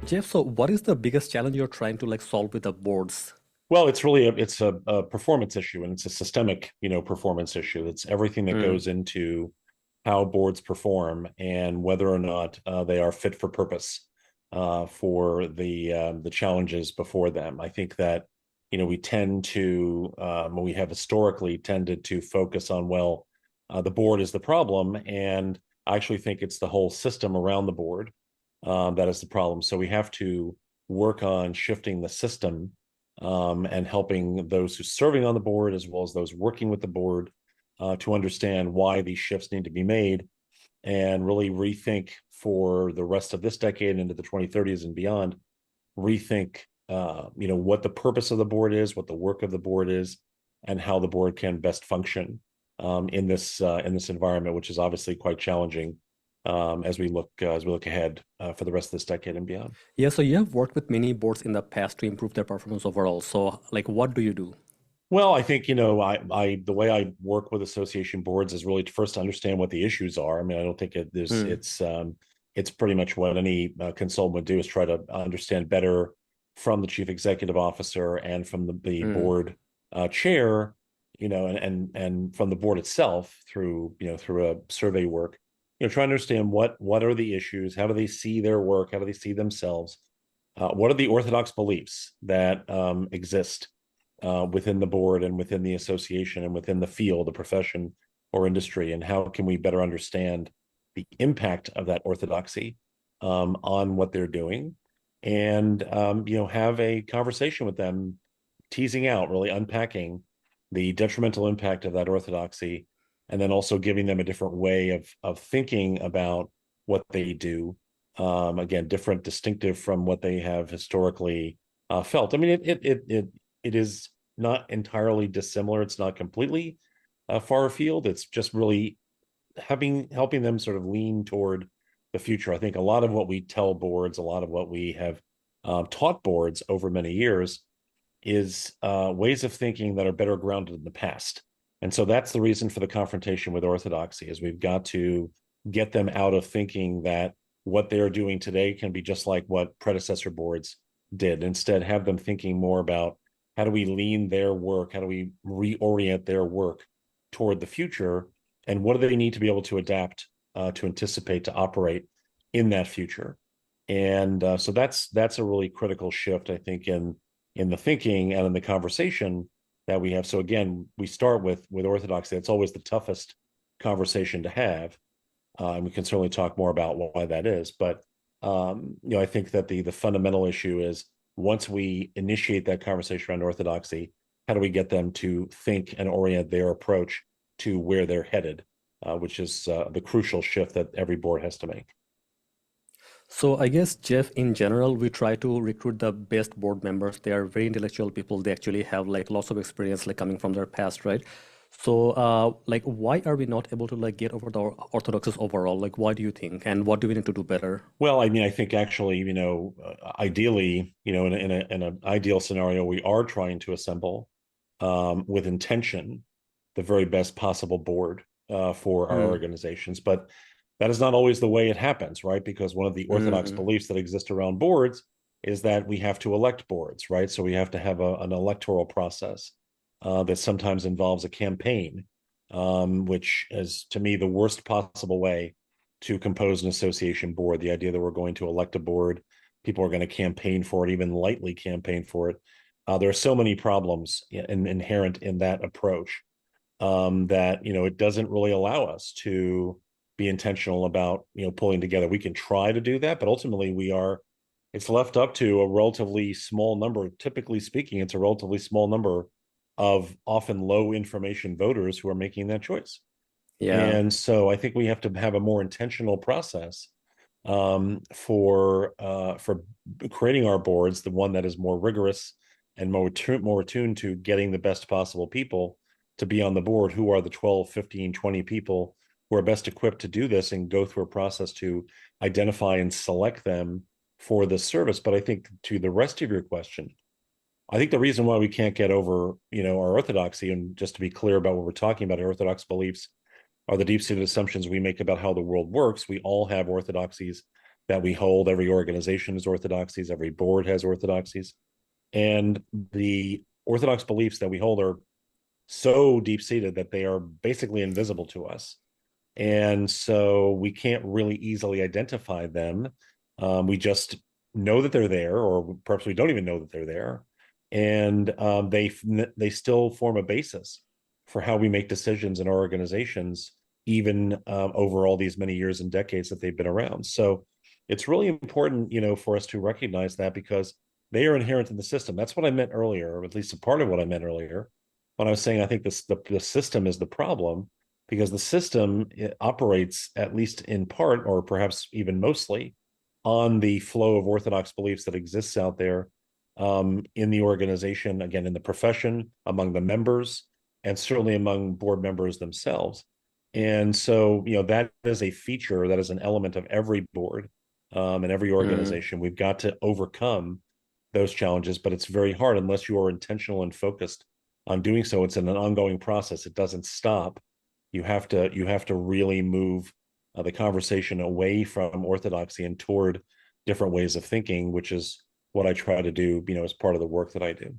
Jeff, so what is the biggest challenge you're trying to solve with the boards? Well, it's really a performance issue, and it's a systemic, performance issue. It's everything that Mm, goes into how boards perform and whether or not they are fit for purpose for the challenges before them. I think that we tend to we have historically tended to focus on the board is the problem, and I actually think it's the whole system around the board that is the problem. So we have to work on shifting the system and helping those who are serving on the board as well as those working with the board to understand why these shifts need to be made and really rethink for the rest of this decade into the 2030s and beyond, rethink what the purpose of the board is, what the work of the board is, and how the board can best function in this environment, which is obviously quite challenging as we look ahead for the rest of this decade and beyond. yeah, so you have worked with many boards in the past to improve their performance overall. So, what do you do? Well, I think, the way I work with association boards is really to first understand what the issues are. I mean, I don't think Mm, it's pretty much what any consultant would do is try to understand better from the chief executive officer and from the mm. board chair, and from the board itself through a survey work, try to understand what are the issues, how do they see their work, how do they see themselves, what are the orthodox beliefs that exist within the board and within the association and within the field, the profession or industry, and how can we better understand the impact of that orthodoxy on what they're doing, and have a conversation with them, teasing out, really unpacking the detrimental impact of that orthodoxy, and then also giving them a different way of thinking about what they do. Again, different, distinctive from what they have historically felt. I mean, it is not entirely dissimilar. It's not completely far afield. It's just really helping them sort of lean toward the future. I think a lot of what we tell boards, a lot of what we have taught boards over many years is ways of thinking that are better grounded in the past. And so that's the reason for the confrontation with orthodoxy, is we've got to get them out of thinking that what they're doing today can be just like what predecessor boards did. Instead, have them thinking more about how do we lean their work, how do we reorient their work toward the future, and what do they need to be able to adapt, to anticipate, to operate in that future. And so that's a really critical shift, I think, in the thinking and in the conversation that we have. So again, we start with orthodoxy. It's always the toughest conversation to have, and we can certainly talk more about why that is. But I think that the fundamental issue is, once we initiate that conversation around orthodoxy, how do we get them to think and orient their approach to where they're headed, which is the crucial shift that every board has to make. So, I guess, Jeff, in general, we try to recruit the best board members. They are very intellectual people. They actually have lots of experience, coming from their past, right? So, why are we not able to get over the orthodoxies overall? Why do you think, and what do we need to do better? Well, I mean, I think actually, ideally, in an ideal scenario, we are trying to assemble with intention the very best possible board for our Mm, organizations. But that is not always the way it happens, right? Because one of the orthodox mm, beliefs that exist around boards is that we have to elect boards, right? So we have to have an electoral process that sometimes involves a campaign, which is, to me, the worst possible way to compose an association board. The idea that we're going to elect a board, people are going to campaign for it, even lightly campaign for it. There are so many problems inherent in that approach, that it doesn't really allow us to be intentional about pulling together. We can try to do that, but ultimately it's left up to a relatively small number. Typically speaking, it's a relatively small number of often low information voters who are making that choice. yeah. And so I think we have to have a more intentional process for creating our boards, the one that is more rigorous and more attuned to getting the best possible people to be on the board, who are the 12, 15, 20 people who are best equipped to do this, and go through a process to identify and select them for this service. But I think, to the rest of your question, I think the reason why we can't get over, our orthodoxy, and just to be clear about what we're talking about, our orthodox beliefs are the deep-seated assumptions we make about how the world works. We all have orthodoxies that we hold. Every organization has orthodoxies, every board has orthodoxies. And the orthodox beliefs that we hold are so deep-seated that they are basically invisible to us. And so we can't really easily identify them. We just know that they're there, or perhaps we don't even know that they're there. And they still form a basis for how we make decisions in our organizations, even over all these many years and decades that they've been around. So it's really important, for us to recognize that, because they are inherent in the system. That's what I meant earlier, or at least a part of what I meant earlier, when I was saying I think the system is the problem, because the system operates, at least in part, or perhaps even mostly, on the flow of orthodox beliefs that exists out there, in the organization, again, in the profession, among the members, and certainly among board members themselves. And so, that is a feature, that is an element of every board, and every Mm. organization. We've got to overcome those challenges, but it's very hard unless you are intentional and focused on doing so. It's an ongoing process. It doesn't stop. You have to really move the conversation away from orthodoxy and toward different ways of thinking, which is what I try to do, as part of the work that I do.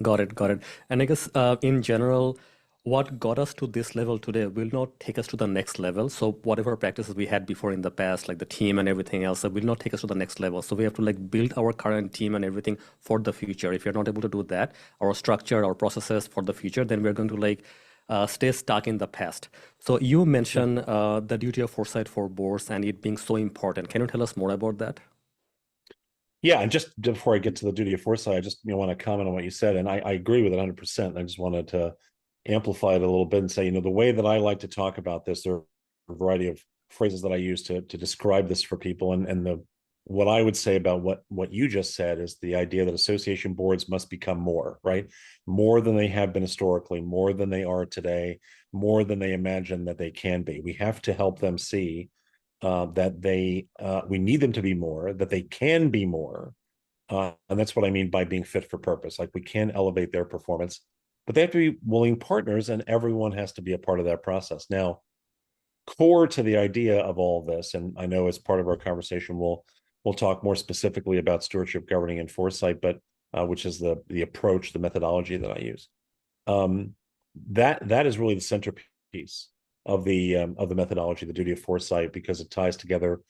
Got it, got it. And I guess in general, what got us to this level today will not take us to the next level. So whatever practices we had before in the past, like the team and everything else, that will not take us to the next level. So we have to like build our current team and everything for the future. If you're not able to do that, our structure, our processes for the future, then we're going to like stay stuck in the past. So you Yeah. mentioned the duty of foresight for boards and it being so important. Can you tell us more about that? Yeah, and just before I get to the duty of foresight, I just want to comment on what you said, and I agree with it 100%. I just wanted to amplify it a little bit and say, the way that I like to talk about this, there are a variety of phrases that I use to describe this for people, and the what I would say about what you just said is the idea that association boards must become more, right? More than they have been historically, more than they are today, more than they imagine that they can be. We have to help them see that we need them to be more, that they can be more, and that's what I mean by being fit for purpose. Like, we can elevate their performance, but they have to be willing partners, and everyone has to be a part of that process. Now, core to the idea of all of this, and I know as part of our conversation we'll talk more specifically about stewardship, governing, and foresight, but which is the approach, the methodology that I use. Um, that is really the centerpiece of the methodology, the duty of foresight, because it ties together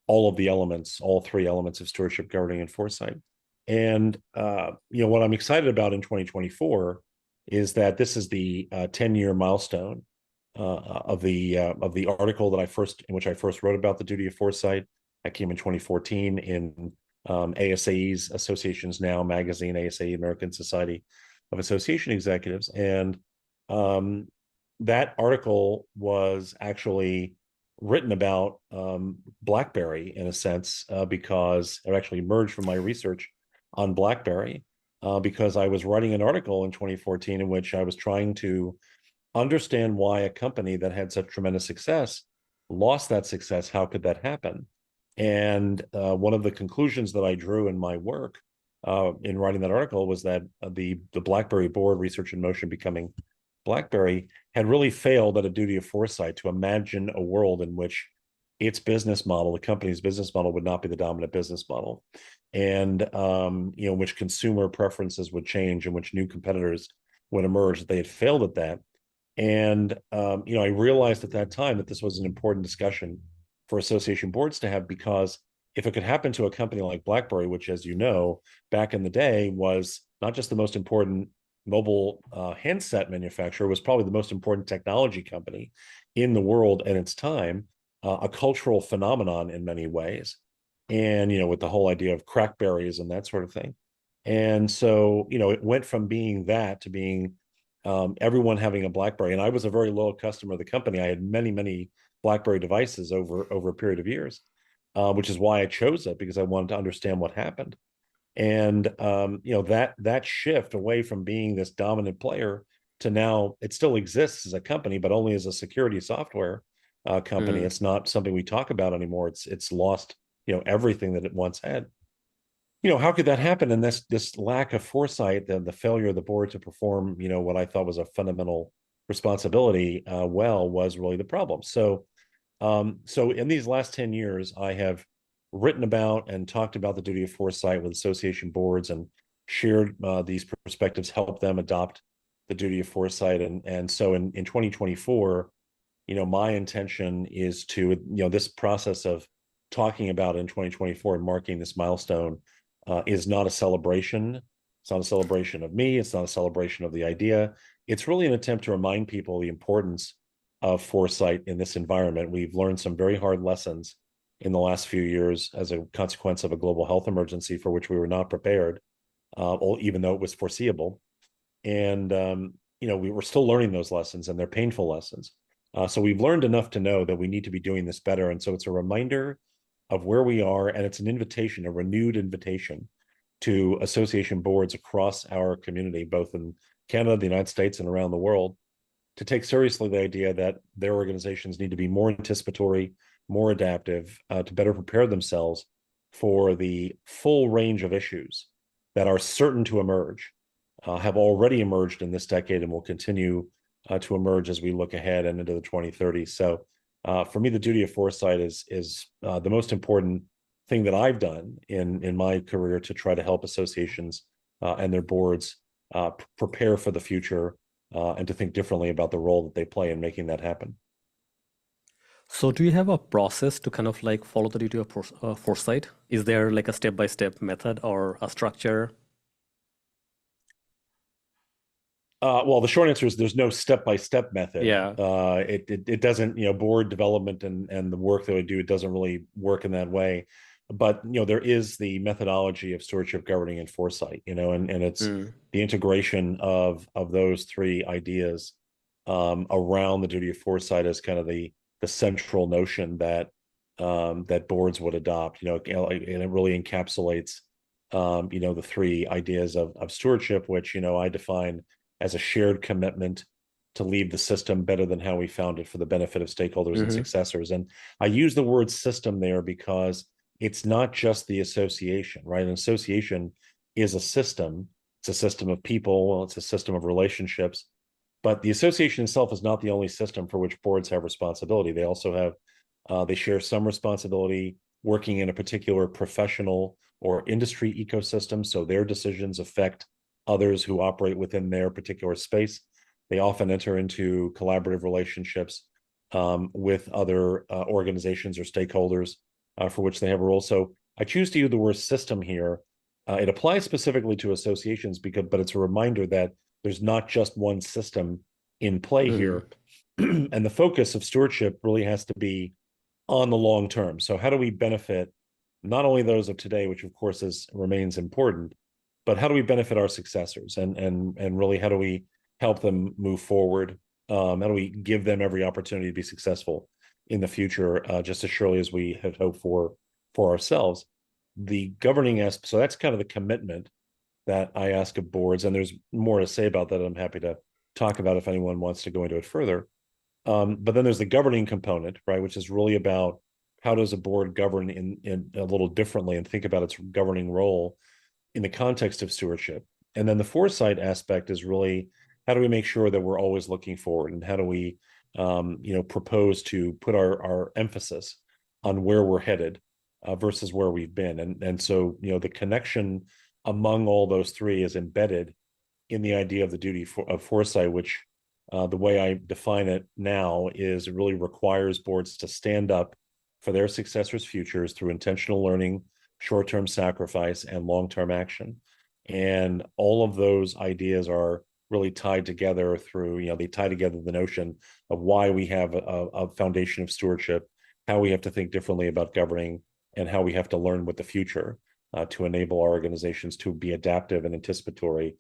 all of the elements, all three elements of stewardship, governing, and foresight. And what I'm excited about in 2024 is that this is the 10-year milestone of the article in which I first wrote about the duty of foresight. That came in 2014 in ASAE's Associations Now magazine, ASAE, American Society of Association Executives, and that article was actually written about BlackBerry, in a sense, because it actually emerged from my research on BlackBerry, because I was writing an article in 2014 in which I was trying to understand why a company that had such tremendous success lost that success. How could that happen? And one of the conclusions that I drew in my work in writing that article was that the BlackBerry board, Research in Motion Becoming BlackBerry, had really failed at a duty of foresight to imagine a world in which its business model, the company's business model, would not be the dominant business model, and which consumer preferences would change, and which new competitors would emerge. They had failed at that, and I realized at that time that this was an important discussion for association boards to have, because if it could happen to a company like BlackBerry, which, as you know, back in the day was not just the most important mobile handset manufacturer, was probably the most important technology company in the world at its time, a cultural phenomenon in many ways, and with the whole idea of crackberries and that sort of thing. And so it went from being that to being everyone having a BlackBerry. And I was a very loyal customer of the company. I had many BlackBerry devices over a period of years, which is why I chose it, because I wanted to understand what happened. And that shift away from being this dominant player to now, it still exists as a company, but only as a security software company. Mm. It's not something we talk about anymore. It's lost everything that it once had. How could that happen? And this lack of foresight, the failure of the board to perform, what I thought was a fundamental responsibility, was really the problem. So So in these last 10 years, I have written about and talked about the duty of foresight with association boards and shared these perspectives, help them adopt the duty of foresight. And so in 2024, my intention is to, this process of talking about in 2024 and marking this milestone is not a celebration. It's not a celebration of me. It's not a celebration of the idea. It's really an attempt to remind people the importance of foresight in this environment. We've learned some very hard lessons in the last few years as a consequence of a global health emergency for which we were not prepared, even though it was foreseeable. And we were still learning those lessons, and they're painful lessons. So we've learned enough to know that we need to be doing this better. And so it's a reminder of where we are, and it's an invitation, a renewed invitation to association boards across our community, both in Canada, the United States, and around the world, to take seriously the idea that their organizations need to be more anticipatory, more adaptive, to better prepare themselves for the full range of issues that are certain to emerge, have already emerged in this decade, and will continue to emerge as we look ahead and into the 2030s. So for me, the duty of foresight is the most important thing that I've done in my career to try to help associations and their boards prepare for the future and to think differently about the role that they play in making that happen. So do you have a process to kind of like follow the duty of foresight? Is there like a step-by-step method or a structure? Well, the short answer is there's no step-by-step method. Yeah. It doesn't, board development and the work that we do, it doesn't really work in that way. But there is the methodology of stewardship, governing, and foresight. And it's Mm. the integration of those three ideas around the duty of foresight as kind of the central notion that that boards would adopt. And it really encapsulates the three ideas of stewardship, which I define as a shared commitment to leave the system better than how we found it for the benefit of stakeholders and Hmm. successors. And I use the word system there because it's not just the association, right? An association is a system. It's a system of people. It's a system of relationships. But the association itself is not the only system for which boards have responsibility. They also have, they share some responsibility working in a particular professional or industry ecosystem. So their decisions affect others who operate within their particular space. They often enter into collaborative relationships with other organizations or stakeholders for which they have a role. So I choose to use the word system here. It applies specifically to associations but it's a reminder that there's not just one system in play Mm. here. And the focus of stewardship really has to be on the long term. So how do we benefit not only those of today, which of course remains important, but how do we benefit our successors, and really how do we help them move forward? How do we give them every opportunity to be successful in the future, just as surely as we had hoped for ourselves? The governing aspect, so that's kind of the commitment that I ask of boards, and there's more to say about that. I'm happy to talk about if anyone wants to go into it further. But then there's the governing component, right, which is really about how does a board govern in a little differently and think about its governing role in the context of stewardship. And then the foresight aspect is really how do we make sure that we're always looking forward, and how do we propose to put our emphasis on where we're headed versus where we've been. And so the connection among all those three is embedded in the idea of the duty of foresight, which the way I define it now is it really requires boards to stand up for their successors' futures through intentional learning, short-term sacrifice, and long-term action. And all of those ideas are really tied together through, they tie together the notion of why we have a foundation of stewardship, how we have to think differently about governing, and how we have to learn with the future to enable our organizations to be adaptive and anticipatory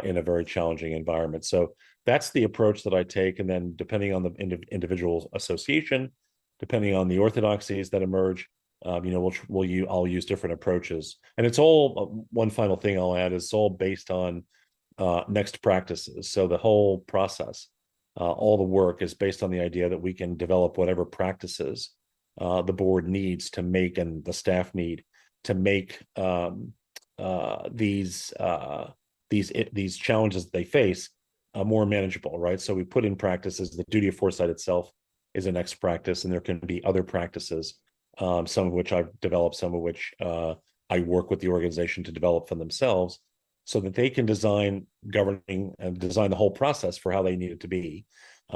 in a very challenging environment. So that's the approach that I take. And then depending on the individual association, depending on the orthodoxies that emerge, I'll use different approaches. And it's all, one final thing I'll add, is it's all based on next practices. So the whole process, all the work is based on the idea that we can develop whatever practices the board needs to make, and the staff need to make these challenges that they face more manageable, right? So we put in practices the duty of foresight itself, is a next practice, and there can be other practices, some of which I've developed, some of which I work with the organization to develop for themselves, so that they can design governing and design the whole process for how they need it to be,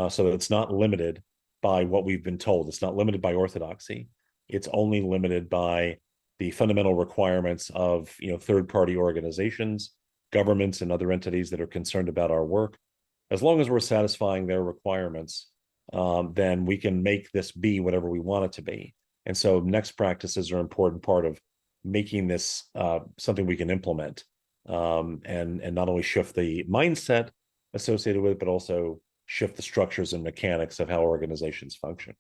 so that it's not limited by what we've been told. It's not limited by orthodoxy. It's only limited by the fundamental requirements of third-party organizations, governments, and other entities that are concerned about our work. As long as we're satisfying their requirements, then we can make this be whatever we want it to be. And so next practices are an important part of making this something we can implement, and not only shift the mindset associated with it, but also shift the structures and mechanics of how organizations function.